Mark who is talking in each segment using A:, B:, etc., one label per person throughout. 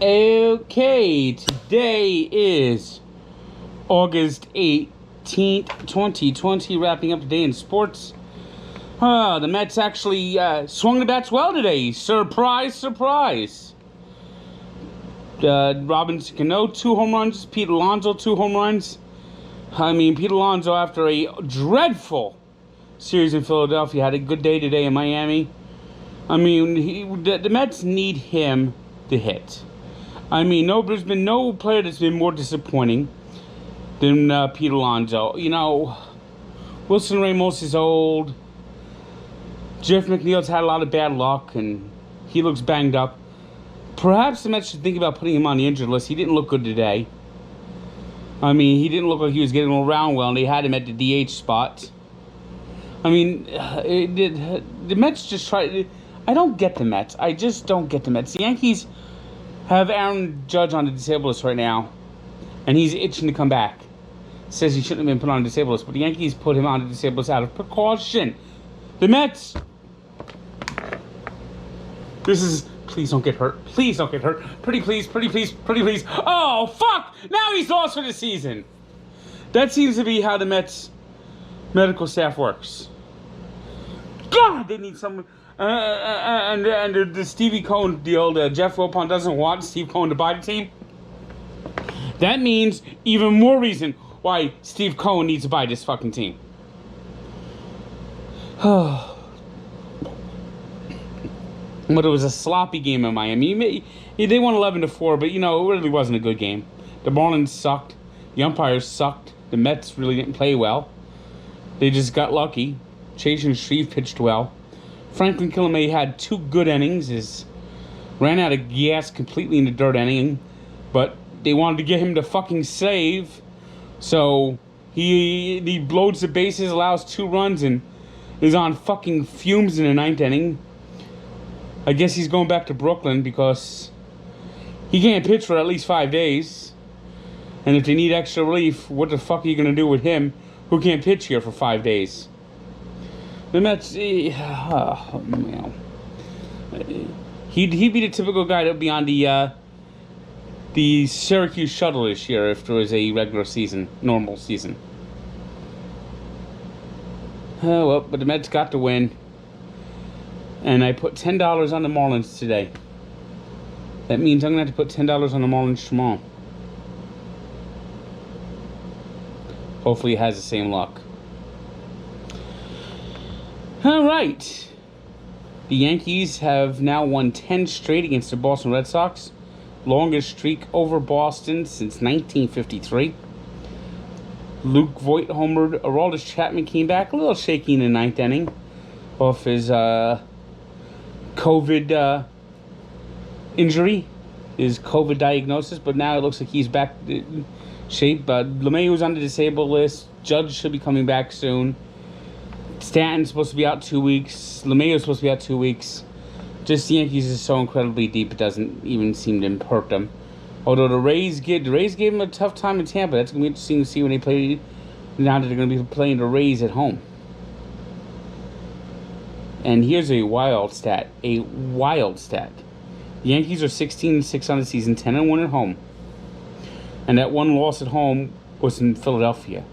A: Okay, today is August 18th, 2020, wrapping up the day in sports. The Mets actually swung the bats well today. Surprise, surprise. Robinson Cano, 2 home runs. Pete Alonso, 2 home runs. Pete Alonso, after a dreadful series in Philadelphia, had a good day today in Miami. The Mets need him to hit. There's been no player that's been more disappointing than Pete Alonso. Wilson Ramos is old. Jeff McNeil's had a lot of bad luck, and he looks banged up. Perhaps the Mets should think about putting him on the injured list. He didn't look good today. He didn't look like he was getting around well, and they had him at the DH spot. The Mets just try. I don't get the Mets. I just don't get the Mets. The Yankees have Aaron Judge on the disabled list right now, and he's itching to come back. Says he shouldn't have been put on the disabled list, but the Yankees put him on the disabled list out of precaution. The Mets. Please don't get hurt. Please don't get hurt. Pretty please. Oh, fuck! Now he's lost for the season. That seems to be how the Mets medical staff works. God, they need someone. And the Stevie Cohen deal, Jeff Wilpon doesn't want Steve Cohen to buy the team. That means even more reason why Steve Cohen needs to buy this fucking team. But it was a sloppy game in Miami. They won 11-4, but it really wasn't a good game. The Marlins sucked. The umpires sucked. The Mets really didn't play well. They just got lucky. Chase and Shreve pitched well. Franklin Killamay had 2 good innings. Ran out of gas completely in the dirt inning, but they wanted to get him to fucking save. So he loads the bases, allows 2 runs, and is on fucking fumes in the 9th inning. I guess he's going back to Brooklyn because he can't pitch for at least 5 days. And if they need extra relief, what the fuck are you going to do with him who can't pitch here for 5 days? The Mets, he'd be the typical guy that would be on the Syracuse shuttle this year if there was a regular season, normal season. Oh, well, but the Mets got the win. And I put $10 on the Marlins today. That means I'm going to have to put $10 on the Marlins tomorrow. Hopefully it has the same luck. All right. The Yankees have now won 10 straight against the Boston Red Sox. Longest streak over Boston since 1953. Luke Voit homered. Aroldis Chapman came back a little shaky in the 9th inning off his COVID injury, his COVID diagnosis, but now it looks like he's back in shape. LeMahieu was on the disabled list. Judge should be coming back soon. Stanton's supposed to be out 2 weeks. LeMahieu's supposed to be out 2 weeks. Just the Yankees is so incredibly deep, it doesn't even seem to hurt them. Although the Rays gave him a tough time in Tampa. That's going to be interesting to see when they play, now that they're going to be playing the Rays at home. And here's a wild stat. The Yankees are 16-6 on the season, 10-1 at home. And that one loss at home was in Philadelphia.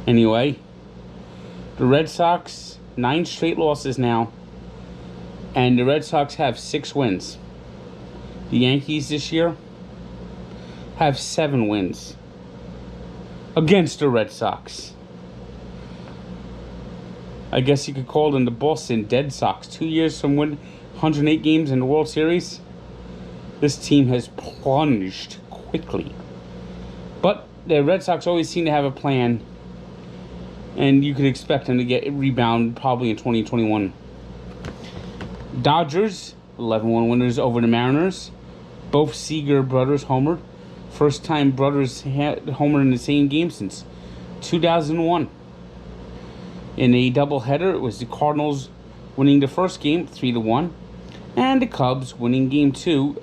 A: Anyway, the Red Sox, 9 straight losses now. And the Red Sox have 6 wins. The Yankees this year have 7 wins against the Red Sox. I guess you could call them the Boston Dead Sox. 2 years from winning 108 games in the World Series. This team has plunged quickly. But the Red Sox always seem to have a plan, and you could expect them to get a rebound probably in 2021. Dodgers, 11-1 winners over the Mariners. Both Seager brothers homered. First time brothers had homered in the same game since 2001. In a doubleheader, it was the Cardinals winning the first game 3-1, and the Cubs winning game 2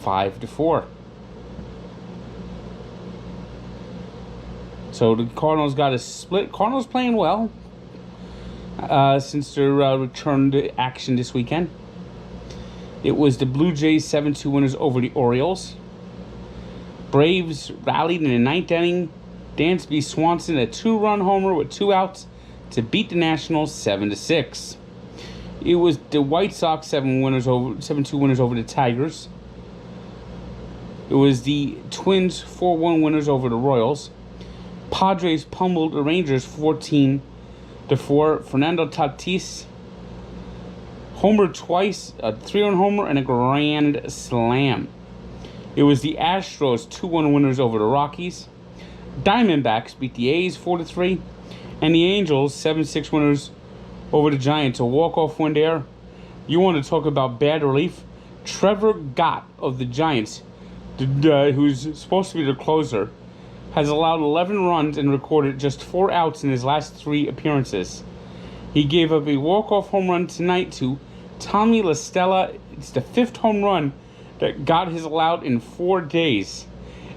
A: 5-4. So the Cardinals got a split. Cardinals playing well. since their return to action this weekend. It was the Blue Jays 7-2 winners over the Orioles. Braves rallied in the ninth inning. Dansby Swanson a 2-run homer with 2 outs to beat the Nationals 7-6. It was the White Sox 7-2 winners over the Tigers. It was the Twins 4-1 winners over the Royals. Padres pummeled the Rangers 14-4. Fernando Tatis homered twice, a 3-run homer and a grand slam. It was the Astros 2-1 winners over the Rockies. Diamondbacks beat the A's 4-3, and the Angels 7-6 winners over the Giants. A walk-off win there. You want to talk about bad relief? Trevor Gott of the Giants, who's supposed to be the closer, has allowed 11 runs and recorded just 4 outs in his last 3 appearances. He gave up a walk-off home run tonight to Tommy La Stella. It's the 5th home run that Gott has allowed in 4 days.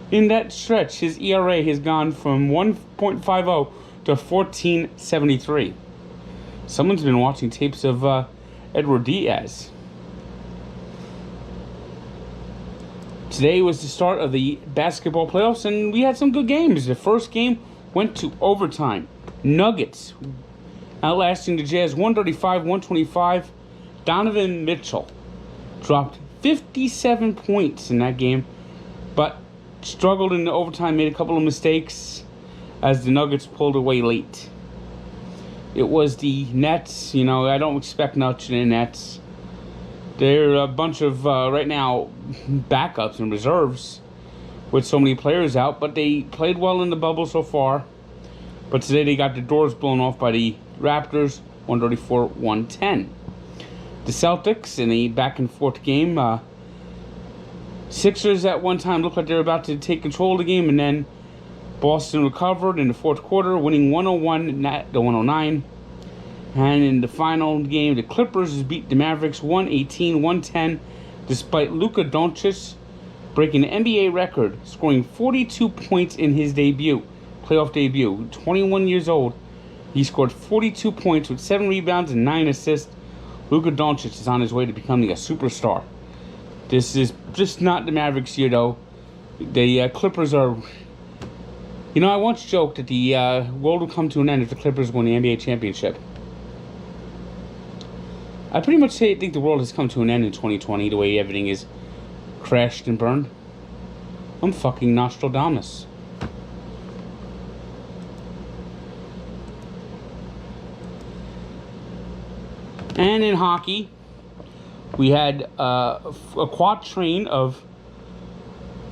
A: In that stretch, his ERA has gone from 1.50 to 14.73. Someone's been watching tapes of Edward Diaz. Today was the start of the basketball playoffs, and we had some good games. The first game went to overtime. Nuggets outlasting the Jazz 135-125. Donovan Mitchell dropped 57 points in that game, but struggled in the overtime, made a couple of mistakes as the Nuggets pulled away late. It was the Nets. I don't expect much in the Nets. They're a bunch of, right now, backups and reserves with so many players out, but they played well in the bubble so far. But today they got the doors blown off by the Raptors, 134-110. The Celtics in a back-and-forth game. Sixers at one time looked like they were about to take control of the game, and then Boston recovered in the fourth quarter, winning 101-109. And in the final game, the Clippers beat the Mavericks 118-110, despite Luka Doncic breaking the NBA record, scoring 42 points in his playoff debut. 21 years old, he scored 42 points with 7 rebounds and 9 assists. Luka Doncic is on his way to becoming a superstar. This is just not the Mavericks year, though. The Clippers are... I once joked that the world will come to an end if the Clippers win the NBA championship. I pretty much think the world has come to an end in 2020, the way everything is crashed and burned. I'm fucking Nostradamus. And in hockey, we had a quatrain of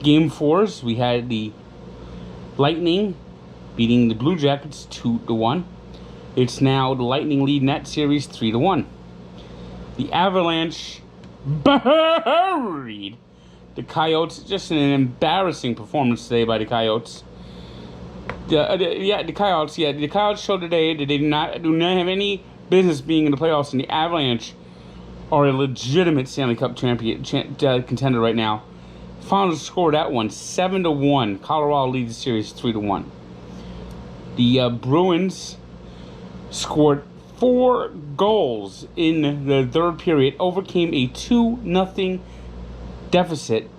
A: Game 4s. We had the Lightning beating the Blue Jackets 2-1. It's now the Lightning lead in that series 3-1. The Avalanche buried the Coyotes. Just an embarrassing performance today by the Coyotes. The Coyotes. Yeah, the Coyotes showed today that they do not have any business being in the playoffs, and the Avalanche are a legitimate Stanley Cup contender right now. Final score that one 7-1. Colorado leads the series 3-1. The Bruins scored 4 goals in the third period, overcame a 2-0 deficit.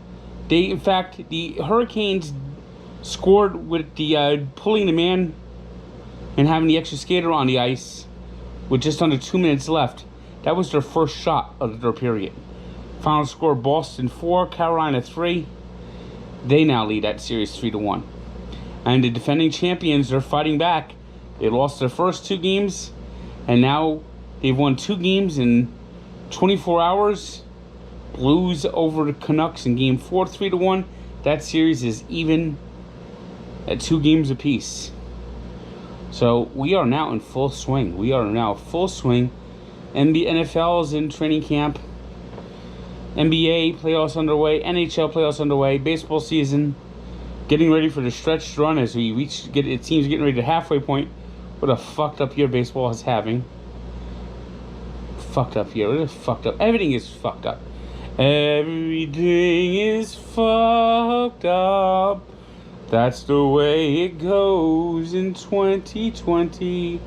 A: In fact, the Hurricanes scored with the pulling the man and having the extra skater on the ice with just under 2 minutes left. That was their first shot of the third period. Final score: Boston 4, Carolina 3. They now lead that series 3-1. And the defending champions are fighting back. They lost their first 2 games, and now they've won 2 games in 24 hours. Blues over the Canucks in Game 4, 3-1. That series is even at 2 games apiece. So we are now in full swing. NFL is in training camp. NBA playoffs underway. NHL playoffs underway. Baseball season getting ready for the stretched run as we teams getting ready to the halfway point. What a fucked up year baseball is having. Fucked up year. It is fucked up. Everything is fucked up. Everything is fucked up. That's the way it goes in 2020.